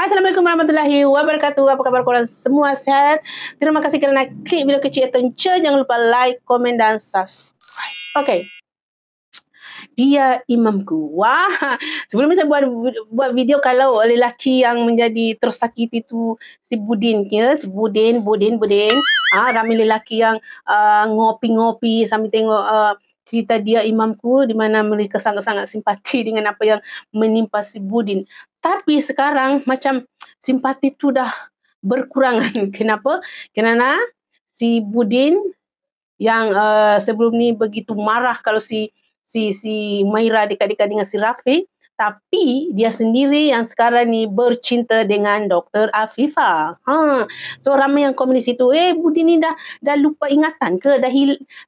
Assalamualaikum warahmatullahi wabarakatuh. Apa khabar korang semua, sihat? Terima kasih kerana klik video kecil tencen. Jangan lupa like, komen dan subscribe. Okey. Dia imamku. Wah, sebelum ni saya buat video kalau lelaki yang menjadi tersakiti tu si Budin ya, si Budin. Ramai lelaki yang ngopi-ngopi sambil tengok cerita dia imamku, di mana mereka sangat-sangat simpati dengan apa yang menimpa si Budin. Tapi sekarang macam simpati tu dah berkurangan. Kenapa? Kerana si Budin yang sebelum ni begitu marah kalau si Maira dekat-dekat dengan si Rafiq, tapi dia sendiri yang sekarang ni bercinta dengan Dr. Afifah. So ramai yang komen di situ, Budin ni dah lupa ingatan ke?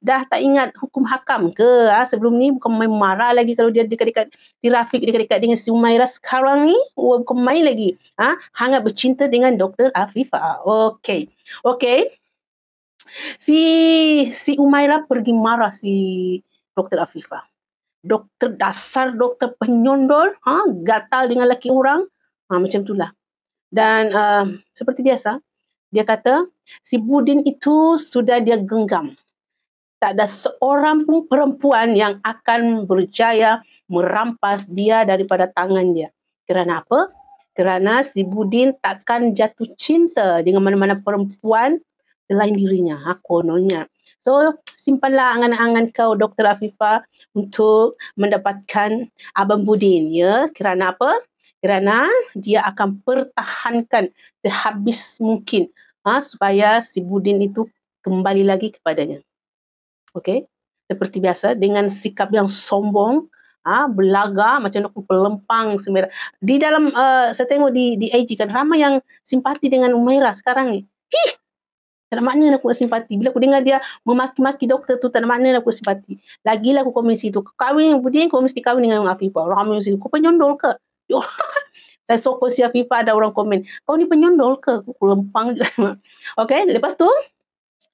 Dah tak ingat hukum hakam ke? Sebelum ni bukan main marah lagi kalau dia dekat-dekat si Rafiq, dekat-dekat dengan si Maira. Sekarang ni bukan main lagi. Hangat bercinta dengan Dr. Afifah. Okey. Si Umairah pergi marah si Dr. Afifah. Doktor penyondol, gatal dengan laki orang, macam itulah. Dan seperti biasa, dia kata si Budin itu sudah dia genggam. Tak ada seorang pun perempuan yang akan berjaya merampas dia daripada tangan dia. Kerana apa? Kerana si Budin takkan jatuh cinta dengan mana-mana perempuan selain dirinya, kononnya. So, simpanlah angan-angan kau, Dr. Afifah, untuk mendapatkan Abang Budin. Ya. Kerana apa? Kerana dia akan pertahankan sehabis mungkin supaya si Budin itu kembali lagi kepadanya. Okey? Seperti biasa, dengan sikap yang sombong, berlagak macam nak pelempang semerah. Di dalam, saya tengok di IG kan, ramai yang simpati dengan Umairah sekarang ni. Tak ada makna aku nak simpati. Bila aku dengar dia memaki-maki doktor tu, tak ada makna aku simpati. Lagilah aku komen situ. Kahwin Budin, kau mesti kahwin dengan Afifah. Ramai situ. Kau penyondol ke? Saya sokong si Afifah, ada orang komen, kau ni penyondol ke? Aku lempang je. Okey, lepas tu,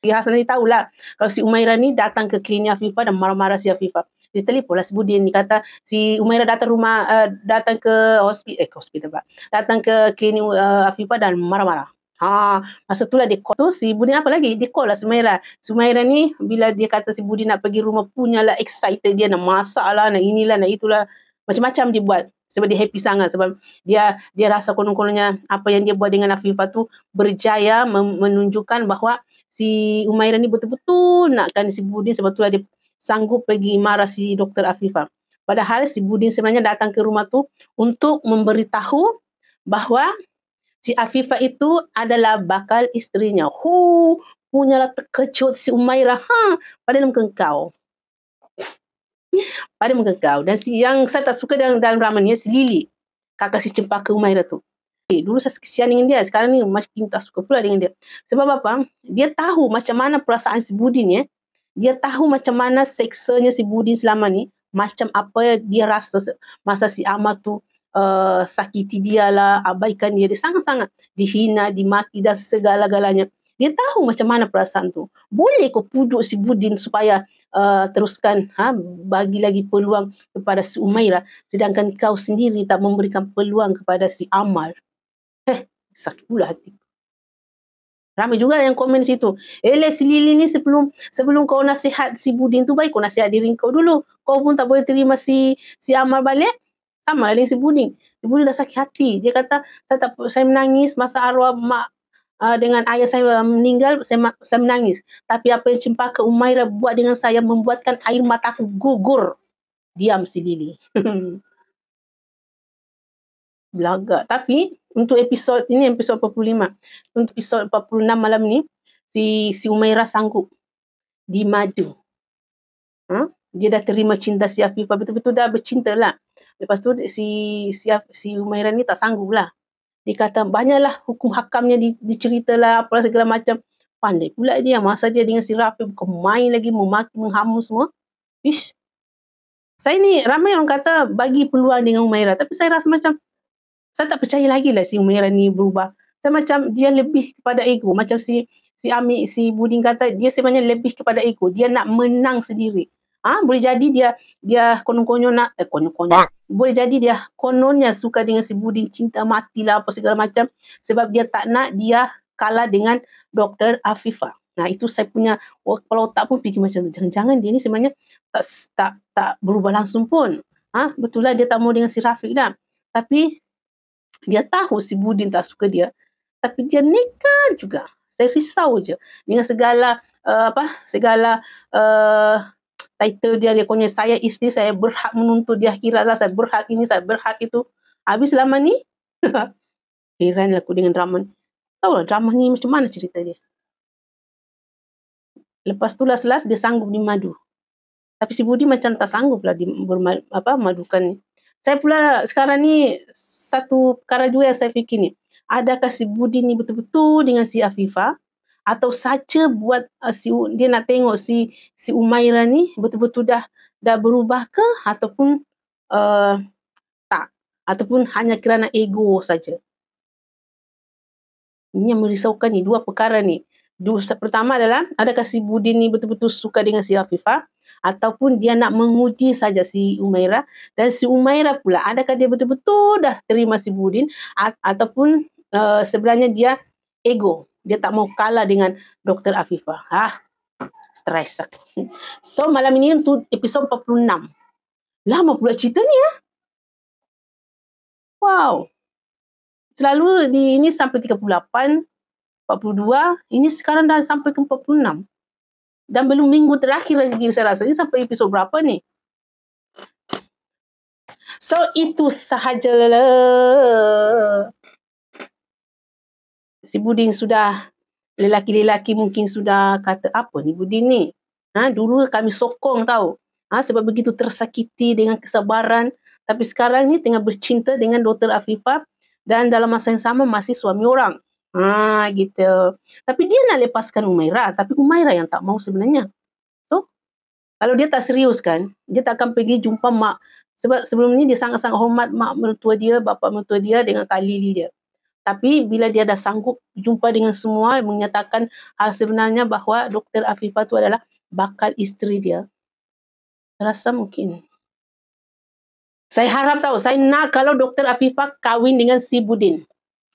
si Hasan ni tahulah kalau si Umairah ni datang ke klinik Afifah dan marah-marah si Afifah. Dia telefonlah si Budin ni, kata si Umairah datang ke hospital pula. Datang ke klinik Afifah dan marah-marah. Masa itulah dia call tu si Budin apa lagi? Dia call lah Sumairah. Sumairah ni bila dia kata si Budin nak pergi rumah, punyalah excited dia, nak masak lah, nak inilah, nak itulah. Macam-macam dia buat. Sebab dia happy sangat. Sebab dia rasa konon-kononnya apa yang dia buat dengan Afifah tu berjaya menunjukkan bahawa si Umairah ni betul-betul nakkan si Budin. Sebab itulah dia sanggup pergi marah si Dr. Afifah. Padahal si Budin sebenarnya datang ke rumah tu untuk memberitahu bahawa si Afifah itu adalah bakal isterinya. Punyalah terkejut si Umairah. Pada muka kau. Pada muka kau. Dan yang saya tak suka dalam drama ni, si Lily. Kakak si Cempaka Umairah tu. Dulu saya kesian dengan dia. Sekarang ni makin tak suka pula dengan dia. Sebab apa? Dia tahu macam mana perasaan si Budin ya. Dia tahu macam mana seksanya si Budin selama ni. Macam apa dia rasa masa si Amal tu sakiti dia lah, abaikan dia. Dia sangat-sangat dihina, dimaki dan segala-galanya. Dia tahu macam mana perasaan tu. Boleh kau puduk si Budin supaya teruskan bagi lagi peluang kepada si Umairah, sedangkan kau sendiri tak memberikan peluang kepada si Amal. Sakit pula hati. Ramai juga yang komen situ. Si Lily ni sebelum kau nasihat si Budin tu, baik kau nasihat diri kau dulu. Kau pun tak boleh terima si Amal balik. Sama lah dengan si Budin. Si Budin dah sakit hati. Dia kata, saya menangis masa arwah mak dengan ayah saya meninggal, saya menangis. Tapi apa yang Cempaka Umairah buat dengan saya membuatkan air mataku gugur. Diam si Lily. Belagak. Tapi untuk episod ini, episod 45. Untuk episod 46 malam ni, si Umairah sanggup di madu. Dia dah terima cinta si Afifah. Betul-betul dah bercinta lah. Lepas tu si Umairah ni tak sanggup lah. Dia kata banyaklah hukum hakamnya diceritalah apalah segala macam. Pandai pula dia. Masa dia dengan si Rafiq bukan main lagi, memaki, menghamu semua. Saya ni ramai orang kata bagi peluang dengan Umairah. Tapi saya rasa macam saya tak percaya lagi lah si Umairah ni berubah. Saya macam dia lebih kepada ego. Macam si Budin kata dia sebenarnya lebih kepada ego. Dia nak menang sendiri. Boleh jadi dia konon-konon nak konon-konon. Boleh jadi dia kononnya suka dengan si Budin, cinta matilah apa segala macam sebab dia tak nak dia kalah dengan Dr. Afifah. Nah, itu saya punya kepala otak pun fikir macam tu. Jangan-jangan dia ni sebenarnya tak berubah langsung pun. Betul lah dia tak mau dengan si Rafiq dah. Tapi dia tahu si Budin tak suka dia. Tapi dia nekat juga. Saya risau je dengan segala segala title dia punya, saya isteri, saya berhak menuntut dia, kiralah saya berhak ini, saya berhak itu. Habis lama ni heran aku dengan drama ni. Tahu lah drama ni macam mana cerita dia. Lepas tu last dia sanggup dimadu. Tapi si Budi macam tak sanggup lah madukan ni. Saya pula sekarang ni satu perkara juga yang saya fikir ni. Adakah si Budi ni betul-betul dengan si Afifah atau saja buat dia nak tengok si Umairah ni betul-betul dah berubah ke ataupun tak, ataupun hanya kerana ego saja. Ini yang merisaukan ni, dua perkara ni. Pertama adalah adakah si Budin ni betul-betul suka dengan si Afifah ataupun dia nak menguji saja si Umairah, dan si Umairah pula adakah dia betul-betul dah terima si Budin ataupun sebenarnya dia ego, dia tak mau kalah dengan Dr. Afifah. Stres aku. So malam ini untuk episod 46. Lama pula cerita ni ya. Wow. Selalu ini sampai 38, 42, ini sekarang dah sampai ke 46. Dan belum minggu terakhir lagi saya rasa. Ini sampai episod berapa ni? So itu sahajalah. Si Budin sudah, lelaki-lelaki mungkin sudah kata apa ni Budin ni? Dulu kami sokong tahu. Sebab begitu tersakiti dengan kesabaran. Tapi sekarang ni tengah bercinta dengan Dr. Afifah dan dalam masa yang sama masih suami orang. Gitu. Tapi dia nak lepaskan Umairah, tapi Umairah yang tak mau sebenarnya. So, kalau dia tak serius kan, dia tak akan pergi jumpa mak. Sebab sebelum ni dia sangat-sangat hormat mak mertua dia, bapa mertua dia dengan Kak Lily dia. Tapi bila dia dah sanggup jumpa dengan semua, menyatakan hal sebenarnya bahawa Dr. Afifah tu adalah bakal isteri dia, rasa mungkin. Saya harap tahu, saya nak kalau Dr. Afifah kahwin dengan si Budin.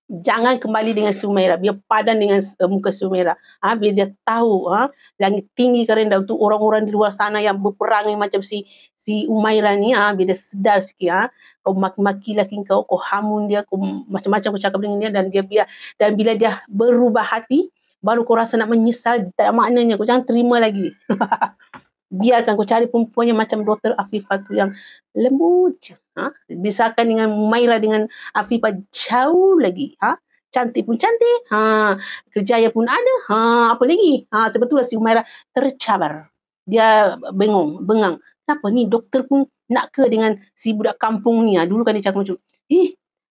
Jangan kembali dengan si Umairah. Biar padan dengan muka si Umairah. Biar dia tahu langit tinggi ke rendah untuk orang-orang di luar sana yang berperangai macam si Umairah ni. Biar dia sedar sikit. Kau maki-maki laki kau hamun dia, kau macam-macam kau cakap dengan dia, dan bila dia berubah hati, baru kau rasa nak menyesal, tak ada maknanya. Kau jangan terima lagi. Biarkan kau cari perempuan yang macam Dr. Afifah tu yang lembut. Bisakan dengan Umairah dengan Afifah jauh lagi. Cantik pun cantik. Kerjaya pun ada. Apa lagi? Sebetulnya si Umairah tercabar. Dia bengang. Kenapa ni doktor pun nak ke dengan si budak kampung ni? Dulu kan dia cakap macam,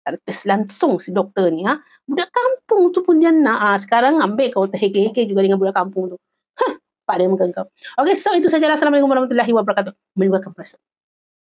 tak langsung si doktor ni. Budak kampung tu pun dia nak. Sekarang ambil kau terheke-heke juga dengan budak kampung tu. Pak dia makan kau. Okay, so itu sajalah. Assalamualaikum warahmatullahi wabarakatuh. Melibatkan perasaan.